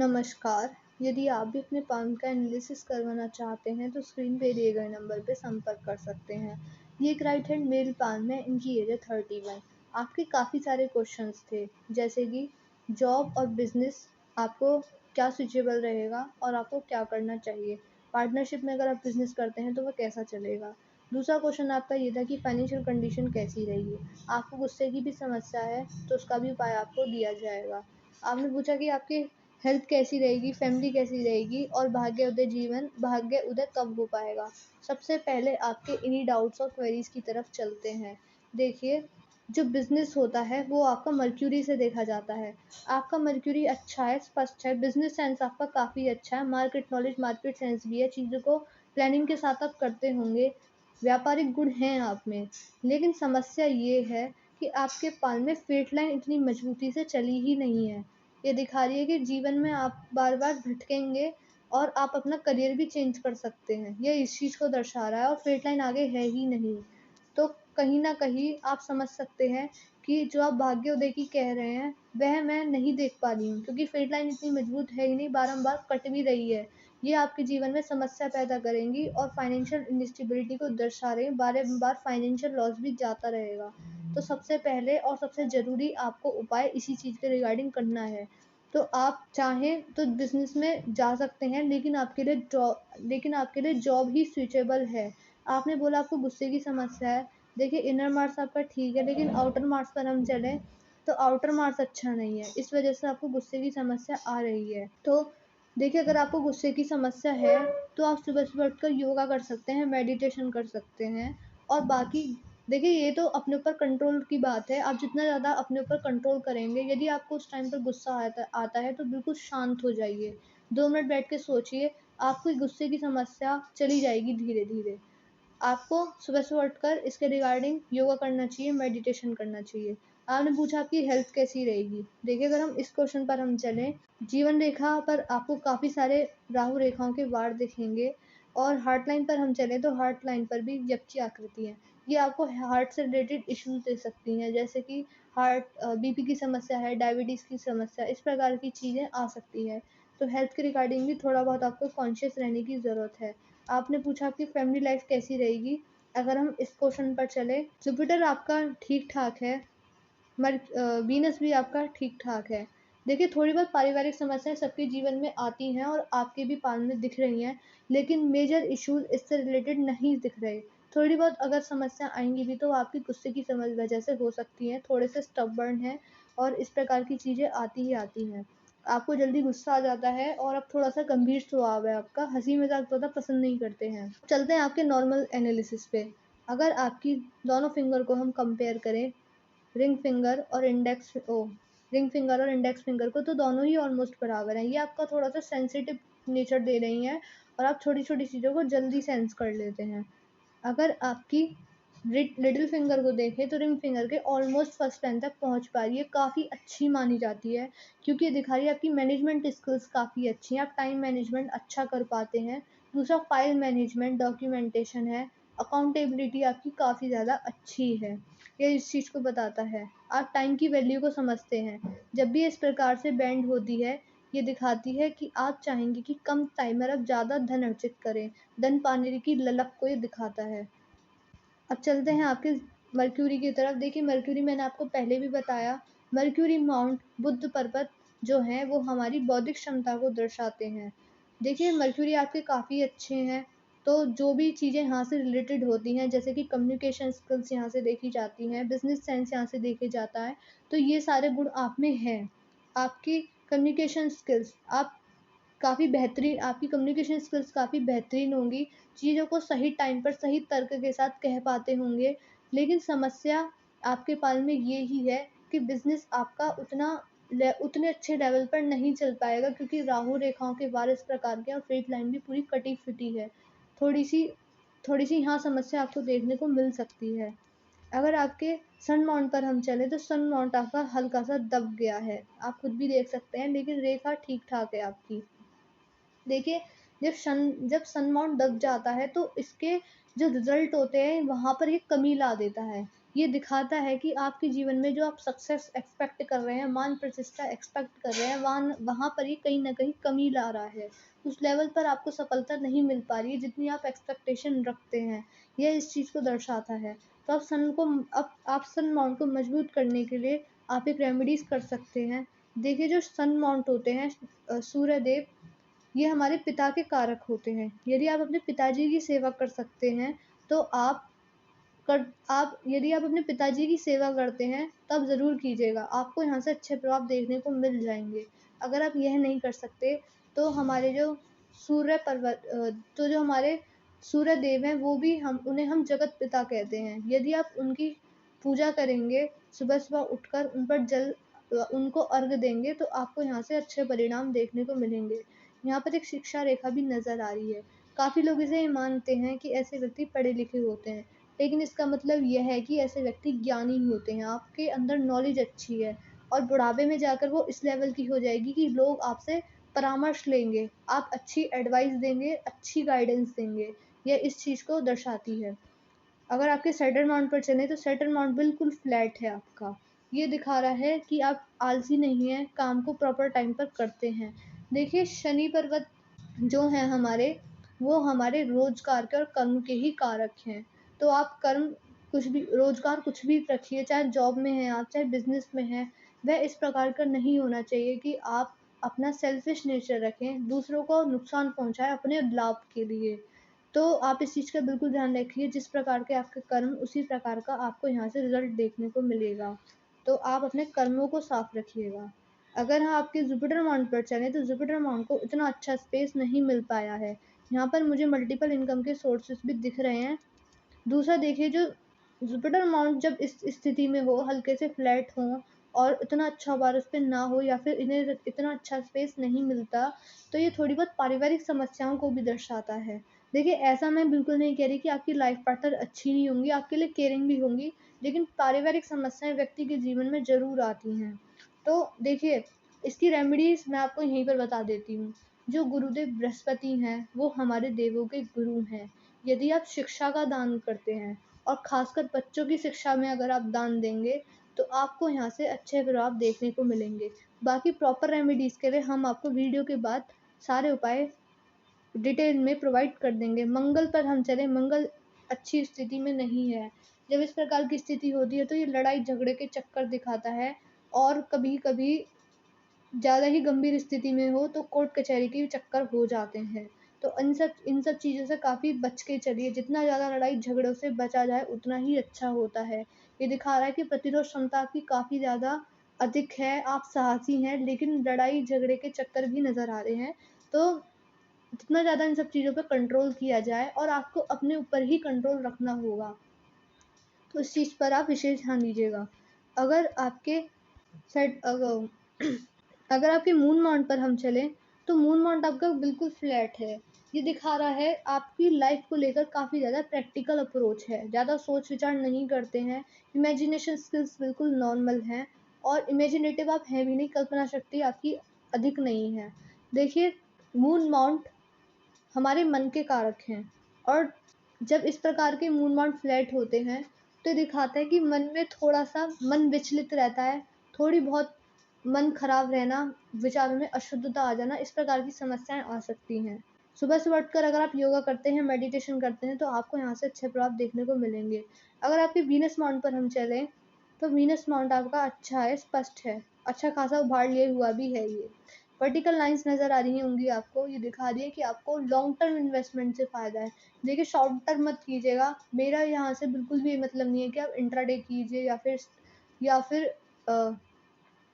नमस्कार। यदि आप भी अपने पाम का एनालिसिस करवाना चाहते हैं तो स्क्रीन पे दिए गए नंबर पे संपर्क कर सकते हैं। ये एक राइट हैंड मेल पाम है, इनकी एज है 31। आपके काफ़ी सारे क्वेश्चंस थे, जैसे कि जॉब और बिजनेस आपको क्या सूटेबल रहेगा और आपको क्या करना चाहिए। पार्टनरशिप में अगर आप बिजनेस करते हैं तो वो कैसा चलेगा। दूसरा क्वेश्चन आपका ये था कि फाइनेंशियल कंडीशन कैसी रहेगी। आपको गुस्से की भी समस्या है तो उसका भी उपाय आपको दिया जाएगा। आपने पूछा कि आपके हेल्थ कैसी रहेगी, फैमिली कैसी रहेगी और भाग्य उदय कब हो पाएगा। सबसे पहले आपके इन्हीं डाउट्स और क्वेरीज की तरफ चलते हैं। देखिए, जो बिजनेस होता है वो आपका मर्क्यूरी से देखा जाता है। आपका मर्क्यूरी अच्छा है, स्पष्ट है, बिजनेस सेंस आपका काफ़ी अच्छा है, मार्केट नॉलेज, मार्केट सेंस भी है, चीज़ों को प्लानिंग के साथ आप करते होंगे, व्यापारिक गुण हैं आप में। लेकिन समस्या ये है कि आपके पाल में फेट लाइन इतनी मजबूती से चली ही नहीं है। ये दिखा रही है कि जीवन में आप बार-बार भटकेंगे और आप अपना करियर भी चेंज कर सकते हैं। ये इस चीज़ को दर्शा रहा है और फेट लाइन आगे है ही नहीं। तो कहीं न कहीं आप समझ सकते हैं कि जो आप भाग्योदय की कह रहे हैं, वह मैं नहीं देख पा रही हूँ, क्योंकि फेट लाइन इतनी मजबूत है ही नहीं, बारंबार कट भी रही है। ये आपके जीवन में समस्या पैदा करेंगी और फाइनेंशियल इनस्टेबिलिटी को दर्शा रही है, बारंबार फाइनेंशियल लॉस भी जाता रहेगा। तो सबसे पहले और सबसे ज़रूरी आपको उपाय इसी चीज़ के रिगार्डिंग करना है। तो आप चाहें तो बिज़नेस में जा सकते हैं, लेकिन आपके लिए जॉब ही सूटेबल है। आपने बोला आपको गुस्से की समस्या है। देखिए, इनर मार्क्स आपका ठीक है, लेकिन आउटर मार्क्स पर हम चलें तो आउटर मार्क्स अच्छा नहीं है। इस वज़ह से आपको गुस्से की समस्या आ रही है। तो देखिए, अगर आपको गुस्से की समस्या है तो आप सुबह-सुबह उठकर योगा कर सकते हैं, मेडिटेशन कर सकते हैं और बाकी देखिए, ये तो अपने ऊपर कंट्रोल की बात है। आप जितना ज़्यादा अपने ऊपर कंट्रोल करेंगे, यदि आपको उस टाइम पर गुस्सा आता आता है तो बिल्कुल शांत हो जाइए। 2 मिनट बैठ के सोचिए, आपकी गुस्से की समस्या चली जाएगी धीरे-धीरे। आपको सुबह-सुबह उठकर इसके रिगार्डिंग योगा करना चाहिए, मेडिटेशन करना चाहिए। आपने पूछा आपकी हेल्थ कैसी रहेगी? देखिए, अगर हम इस क्वेश्चन पर हम चलें, जीवन रेखा पर आपको काफ़ी सारे राहु रेखाओं के वार दिखेंगे और हार्ट लाइन पर हम चलें तो हार्ट लाइन पर भी यक की आकृति है। ये आपको हार्ट से रिलेटेड इश्यूज़ दे सकती हैं, जैसे कि बीपी की समस्या है, डायबिटीज़ की समस्या, इस प्रकार की चीज़ें आ सकती हैं। तो हेल्थ के रिगार्डिंग भी थोड़ा बहुत आपको कॉन्शियस रहने की ज़रूरत है। आपने पूछा आपकी फैमिली लाइफ कैसी रहेगी? अगर हम इस क्वेश्चन पर चलें, जुपिटर आपका ठीक-ठाक है, वीनस भी आपका ठीक-ठाक है। देखिए, थोड़ी बहुत पारिवारिक समस्याएँ सबके जीवन में आती हैं और आपके भी पाल में दिख रही हैं, लेकिन मेजर इश्यूज़ इससे रिलेटेड नहीं दिख रहे। थोड़ी बहुत अगर समस्या आएँगी भी तो आपकी गुस्से की वजह से हो सकती हैं, थोड़े से स्टबर्न हैं और इस प्रकार की चीज़ें आती ही आती हैं। आपको जल्दी गुस्सा आ जाता है और अब थोड़ा-सा गंभीर स्वभाव है आपका, हँसी-मज़ाक ज़्यादा पसंद नहीं करते हैं। चलते हैं आपके नॉर्मल एनालिसिस पे। अगर आपकी दोनों फिंगर को हम कंपेयर करें, रिंग फिंगर और रिंग फिंगर और इंडेक्स फिंगर को, तो दोनों ही ऑलमोस्ट बराबर हैं। ये आपका थोड़ा-सा सेंसिटिव नेचर दे रही हैं और आप छोटी-छोटी चीज़ों को जल्दी सेंस कर लेते हैं। अगर आपकी लिटिल फिंगर को देखें तो रिंग फिंगर के ऑलमोस्ट फर्स्ट लाइन तक पहुंच पा रही है, काफ़ी अच्छी मानी जाती है, क्योंकि ये दिखा रही है आपकी मैनेजमेंट स्किल्स काफ़ी अच्छी हैं, आप टाइम मैनेजमेंट अच्छा कर पाते हैं। दूसरा, फाइल मैनेजमेंट, डॉक्यूमेंटेशन है, अकाउंटेबिलिटी आपकी काफ़ी ज़्यादा अच्छी है। ये इस चीज़ को बताता है, आप टाइम की वैल्यू को समझते हैं। जब भी इस प्रकार से बैंड होती है, ये दिखाती है कि आप चाहेंगे कि कम टाइम में आप ज़्यादा धन अर्जित करें। धन पाने की ललक को ये दिखाता है। अब चलते हैं आपके मरक्यूरी की तरफ। देखिए, मरक्यूरी मैंने आपको पहले भी बताया, मरक्यूरी माउंट बुध पर्वत जो हैं वो हमारी बौद्धिक क्षमता को दर्शाते हैं। देखिए, मरक्यूरी आपके काफ़ी अच्छे हैं, तो जो भी चीज़ें यहाँ से रिलेटेड होती हैं, जैसे कि कम्युनिकेशन स्किल्स यहाँ से देखी जाती हैं, बिज़नेस सेंस यहाँ से देखे जाता है, तो ये सारे गुण आप में हैं। आपकी कम्युनिकेशन स्किल्स आप काफ़ी बेहतरीन आपकी कम्युनिकेशन स्किल्स काफ़ी बेहतरीन होंगी, चीज़ों को सही टाइम पर सही तर्क के साथ कह पाते होंगे। लेकिन समस्या आपके पाल में ये ही है कि बिज़नेस आपका उतने अच्छे लेवल पर नहीं चल पाएगा, क्योंकि राहु रेखाओं के वार इस प्रकार के हैं और फेट लाइन भी पूरी कटी-फिटी है। थोड़ी-सी थोड़ी-सी यहाँ समस्या आपको देखने को मिल सकती है। अगर आपके सन माउंट पर हम चलें तो सन माउंट आपका हल्का-सा दब गया है। आप खुद भी देख सकते हैं, लेकिन रेखा ठीक-ठाक है आपकी। देखिए, जब सन माउंट दब जाता है तो इसके जो रिज़ल्ट होते हैं वहाँ पर ये कमी ला देता है। ये दिखाता है कि आपके जीवन में जो आप सक्सेस एक्सपेक्ट कर रहे हैं, मान प्रतिष्ठा एक्सपेक्ट कर रहे हैं, वहाँ पर ये कहीं न कहीं कमी ला रहा है। उस लेवल पर आपको सफलता नहीं मिल पा रही है जितनी आप एक्सपेक्टेशन रखते हैं। यह इस चीज़ को दर्शाता है। तो आप सन माउंट को मजबूत करने के लिए आप एक रेमेडीज़ कर सकते हैं। देखिए जो सन माउंट होते हैं सूर्य देव, ये हमारे पिता के कारक होते हैं। यदि आप अपने पिताजी की सेवा कर सकते हैं, तो आप यदि आप अपने पिताजी की सेवा करते हैं, तब ज़रूर कीजिएगा। आपको यहाँ से अच्छे प्रभाव देखने को मिल जाएँगे। अगर आप यह नहीं कर सकते, तो हमारे जो तो जो हमारे सूर्य देव हैं, वो भी हम उन्हें हम जगत पिता कहते हैं। यदि आप उनकी पूजा करेंगे, सुबह-सुबह उठकर उनको अर्घ देंगे, तो आपको यहाँ से अच्छे परिणाम देखने को मिलेंगे। यहाँ पर एक शिक्षा रेखा भी नज़र आ रही है। काफ़ी लोग इसे मानते हैं कि ऐसे व्यक्ति पढ़े-लिखे होते हैं, लेकिन इसका मतलब यह है कि ऐसे व्यक्ति ज्ञानी होते हैं, आपके अंदर नॉलेज अच्छी है और बुढ़ापे में जाकर वो इस लेवल की हो जाएगी कि लोग आपसे परामर्श लेंगे, आप अच्छी एडवाइस देंगे, अच्छी गाइडेंस देंगे। यह इस चीज़ को दर्शाती है। अगर आपके सैटर्न माउंट पर चलें तो सैटर्न माउंट बिल्कुल फ्लैट है आपका। ये दिखा रहा है कि आप आलसी नहीं हैं, काम को प्रॉपर टाइम पर करते हैं। देखिए शनि पर्वत जो हैं हमारे, वो हमारे रोज़गार के और कर्म के ही कारक हैं। तो आप कर्म कुछ भी रोज़गार कुछ भी रखिए, चाहे जॉब में हैं आप, चाहे बिज़नेस में हैं, वह इस प्रकार का नहीं होना चाहिए कि आप अपना सेल्फ़िश नेचर रखें, दूसरों को नुकसान पहुँचाएँ अपने लाभ के लिए। तो आप इस चीज़ का बिल्कुल ध्यान रखिए, जिस प्रकार के आपके कर्म, उसी प्रकार का आपको यहाँ से रिज़ल्ट देखने को मिलेगा। तो आप अपने कर्मों को साफ रखिएगा। अगर हम आपके जुपिटर माउंट पर चलें, तो जुपिटर माउंट को इतना अच्छा स्पेस नहीं मिल पाया है। यहाँ पर मुझे मल्टीपल इनकम के सोर्सेज़ भी दिख रहे हैं। दूसरा देखिए जो जुपिटर माउंट जब इस स्थिति में हो, हल्के से फ्लैट हों और इतना अच्छा भार उस पे ना हो या फिर इन्हें इतना अच्छा स्पेस नहीं मिलता, तो ये थोड़ी बहुत पारिवारिक समस्याओं को भी दर्शाता है। देखिए ऐसा मैं बिल्कुल नहीं कह रही कि आपकी लाइफ पार्टनर अच्छी नहीं होंगी, आपके लिए केयरिंग भी होंगी, लेकिन पारिवारिक समस्याएँ व्यक्ति के जीवन में ज़रूर आती हैं। तो देखिए, इसकी रेमेडीज़ मैं आपको यहीं पर बता देती हूँ। जो गुरुदेव बृहस्पति हैं, वो हमारे देवों के गुरु हैं। यदि आप शिक्षा का दान करते हैं और ख़ासकर बच्चों की शिक्षा में अगर आप दान देंगे, तो आपको यहाँ से अच्छे प्रभाव देखने को मिलेंगे। बाकी प्रॉपर रेमेडीज़ के लिए हम आपको वीडियो के बाद सारे उपाय डिटेल में प्रोवाइड कर देंगे। मंगल पर हम चलें, मंगल अच्छी स्थिति में नहीं है। जब इस प्रकार की स्थिति होती है, तो ये लड़ाई-झगड़े के चक्कर दिखाता है और कभी-कभी ज़्यादा ही गंभीर स्थिति में हो तो कोर्ट कचहरी के चक्कर हो जाते हैं। तो इन सब चीज़ों से काफ़ी बच के चलिए, जितना ज़्यादा लड़ाई झगड़ों से बचा जाए उतना ही अच्छा होता है। ये दिखा रहा है कि प्रतिरोध क्षमता आपकी काफ़ी ज़्यादा अधिक है, आप साहसी हैं, लेकिन लड़ाई झगड़े के चक्कर भी नज़र आ रहे हैं। तो जितना ज़्यादा इन सब चीज़ों पे कंट्रोल किया जाए और आपको अपने ऊपर ही कंट्रोल रखना होगा, तो इस चीज़ पर आप विशेष ध्यान दीजिएगा। अगर आपके सेट अग अगर आपके मून माउंट पर हम चलें, तो मून माउंट आपका बिल्कुल फ्लैट है। ये दिखा रहा है आपकी लाइफ़ को लेकर काफ़ी ज़्यादा प्रैक्टिकल अप्रोच है, ज़्यादा सोच-विचार नहीं करते हैं, इमेजिनेशन स्किल्स बिल्कुल नॉर्मल हैं और इमेजिनेटिव आप हैं भी नहीं, कल्पना शक्ति आपकी अधिक नहीं है। देखिए, मून माउंट हमारे मन के कारक हैं और जब इस प्रकार के मून माउंट फ्लैट होते हैं, तो ये दिखाता है कि मन में थोड़ा-सा मन विचलित रहता है, थोड़ी बहुत मन खराब रहना, विचारों में अशुद्धता आ जाना, इस प्रकार की समस्याएँ आ सकती हैं। सुबह-सुबह उठकर अगर आप योगा करते हैं, मेडिटेशन करते हैं, तो आपको यहाँ से अच्छे प्रभाव देखने को मिलेंगे। अगर आपके वीनस माउंट पर हम चलें, तो वीनस माउंट आपका अच्छा है, स्पष्ट है, अच्छा खासा उभार लिए हुआ भी है ये। वर्टिकल लाइन्स नज़र आ रही होंगी आपको, ये दिखा रही है कि आपको लॉन्ग टर्म इन्वेस्टमेंट से फ़ायदा है। देखिए शॉर्ट टर्म मत कीजिएगा, मेरा यहाँ से बिल्कुल भी ये मतलब नहीं है कि आप इंट्राडे कीजिए या फिर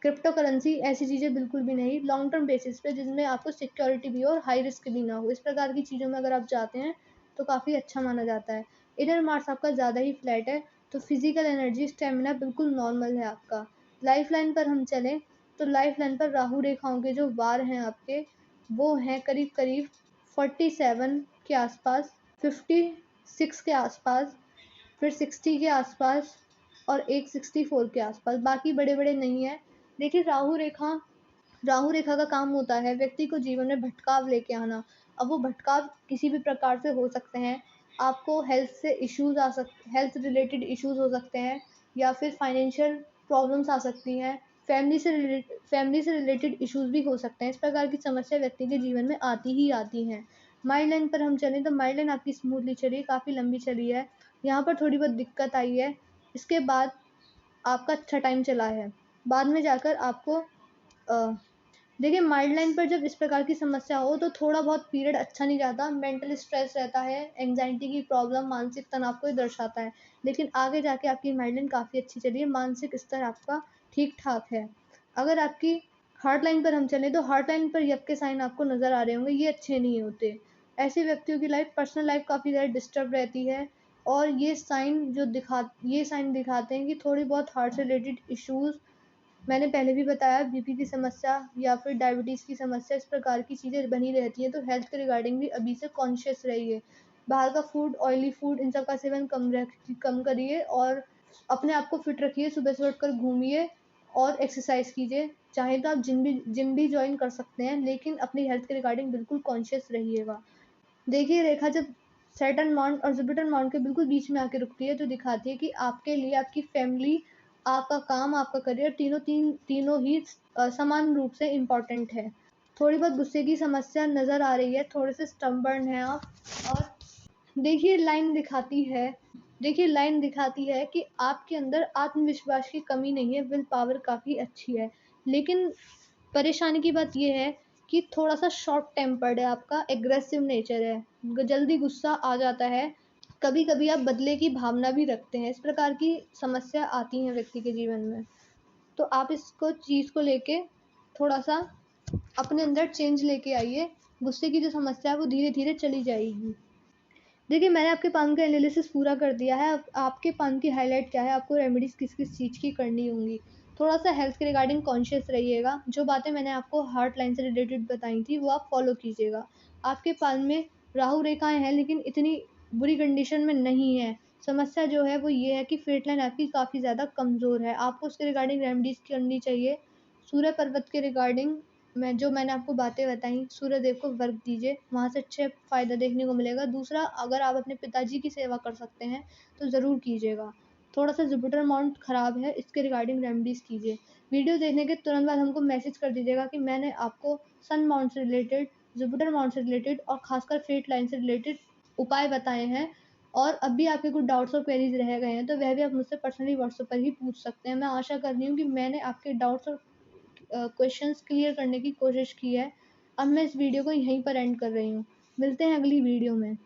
क्रिप्टो करेंसी ऐसी चीज़ें बिल्कुल भी नहीं, लॉन्ग टर्म बेसिस पे जिसमें आपको सिक्योरिटी भी हो और हाई रिस्क भी ना हो, इस प्रकार की चीज़ों में अगर आप जाते हैं, तो काफ़ी अच्छा माना जाता है। इनर मार्स आपका ज़्यादा ही फ्लैट है, तो फिज़िकल एनर्जी, स्टैमिना बिल्कुल नॉर्मल है आपका। लाइफ़लाइन पर हम चलें, तो लाइफ़लाइन पर राहु रेखाओं के जो वार हैं आपके, वो हैं करीब-करीब 47 के आसपास, 56 के आसपास, फिर 60 के आसपास और एक 64 के आसपास, बाकी बड़े-बड़े नहीं हैं। देखिए राहु रेखा का काम होता है व्यक्ति को जीवन में भटकाव लेके आना। अब वो भटकाव किसी भी प्रकार से हो सकते हैं। आपको हेल्थ रिलेटेड इश्यूज़ हो सकते हैं। या फिर फाइनेंशियल प्रॉब्लम्स आ सकती हैं, फैमिली से रिलेटेड इश्यूज़ भी हो सकते हैं। इस प्रकार की समस्या व्यक्ति के जीवन में आती ही आती हैं। माइल्ड लाइन पर हम चलें तो माइल्ड लाइन आपकी स्मूथली चली है, काफ़ी लंबी चली है। यहाँ पर थोड़ी बहुत दिक्कत आई है, इसके बाद आपका अच्छा टाइम चला है। बाद में जाकर आपको अ, देखिए माइल्ड लाइन पर जब इस प्रकार की समस्या हो तो थोड़ा बहुत पीरियड अच्छा नहीं जाता, मेंटल स्ट्रेस रहता है, एंग्जायटी की प्रॉब्लम, मानसिक तनाव को ये दर्शाता है। लेकिन आगे जाके आपकी माइल्ड लाइन काफ़ी अच्छी चली है, मानसिक स्तर आपका ठीक-ठाक है। अगर आपकी हार्ट लाइन पर हम चलें तो हार्ट लाइन पर यप के साइन आपको नज़र आ रहे होंगे, ये अच्छे नहीं होते। ऐसे व्यक्तियों की पर्सनल लाइफ़ काफ़ी ज़्यादा डिस्टर्ब रहती है और ये साइन दिखाते हैं कि थोड़ी बहुत हार्ट से रिलेटेड इश्यूज़, मैंने पहले भी बताया, बीपी की समस्या या फिर डायबिटीज़ की समस्या, इस प्रकार की चीज़ें बनी रहती हैं, तो हेल्थ के रिगार्डिंग भी अभी से कॉन्शियस रहिए। बाहर का फूड, ऑयली फूड, इन सब का सेवन कम करिए और अपने आप को फिट रखिए, सुबह-सुबह उठकर घूमिए और एक्सरसाइज़ कीजिए। चाहे तो आप जिम भी जॉइन कर सकते हैं, लेकिन अपनी हेल्थ के रिगार्डिंग बिल्कुल कॉन्शियस रहिएगा। देखिए रेखा जब सैटर्न माउंट और जुपिटर माउंट के बिल्कुल बीच में आके रुकती है तो दिखाती है कि आपके लिए आपकी फैमिली, आपका काम, आपका करियर तीनों ही समान रूप से इम्पोर्टेंट है। थोड़ी बहुत गुस्से की समस्या नज़र आ रही है, थोड़े से स्टबर्न हैं आप। और देखिए लाइन दिखाती है कि आपके अंदर आत्मविश्वास की कमी नहीं है, विल पावर काफ़ी अच्छी है। लेकिन परेशानी की बात ये है कि थोड़ा-सा शॉर्ट टेम्पर्ड है आपका, एग्रेसिव नेचर है, जल्दी गुस्सा आ जाता है। कभी-कभी आप बदले की भावना भी रखते हैं, इस प्रकार की समस्या आती है व्यक्ति के जीवन में। तो आप इसको चीज़ को लेके थोड़ा-सा अपने अंदर चेंज लेके आइए, गुस्से की जो समस्या है वो धीरे-धीरे चली जाएगी। देखिए, मैंने आपके पान का एनालिसिस पूरा कर दिया है। अब आपके पान की हाइलाइट क्या है, आपको रेमेडीज़ किस-किस चीज़ की करनी होंगी। थोड़ा-सा हेल्थ के रिगार्डिंग कॉन्शियस रहिएगा। जो बातें मैंने आपको हार्ट लाइन से रिलेटेड बताई थी, वो आप फ़ॉलो कीजिएगा। आपके पान में राहु रेखाएँ हैं, लेकिन इतनी बुरी कंडीशन में नहीं है। समस्या जो है, वो ये है कि फेट लाइन आपकी काफ़ी ज़्यादा कमज़ोर है। आपको उसके रिगार्डिंग रेमेडीज़ करनी चाहिए। सूर्य पर्वत के रिगार्डिंग मैंने आपको बातें बताई, सूर्यदेव को वर्क दीजिए, वहाँ से अच्छे फ़ायदा देखने को मिलेगा। दूसरा, अगर आप अपने पिताजी की सेवा कर सकते हैं, तो ज़रूर कीजिएगा। थोड़ा-सा जुपिटर माउंट खराब है, इसके रिगार्डिंग रेमेडीज़ कीजिए। वीडियो देखने के तुरंत बाद हमको मैसेज कर दीजिएगा कि मैंने आपको सन माउंट से रिलेटेड, जुपिटर माउंट से रिलेटेड और ख़ासकर फेट लाइन से रिलेटेड उपाय बताए हैं। और अब भी आपके कुछ डाउट्स और क्वेरीज़ रह गए हैं, तो वह भी आप मुझसे पर्सनली व्हाट्सएप पर ही पूछ सकते हैं। मैं आशा कर रही हूँ कि मैंने आपके डाउट्स और क्वेश्चंस क्लियर करने की कोशिश की है। अब मैं इस वीडियो को यहीं पर एंड कर रही हूँ। मिलते हैं अगली वीडियो में।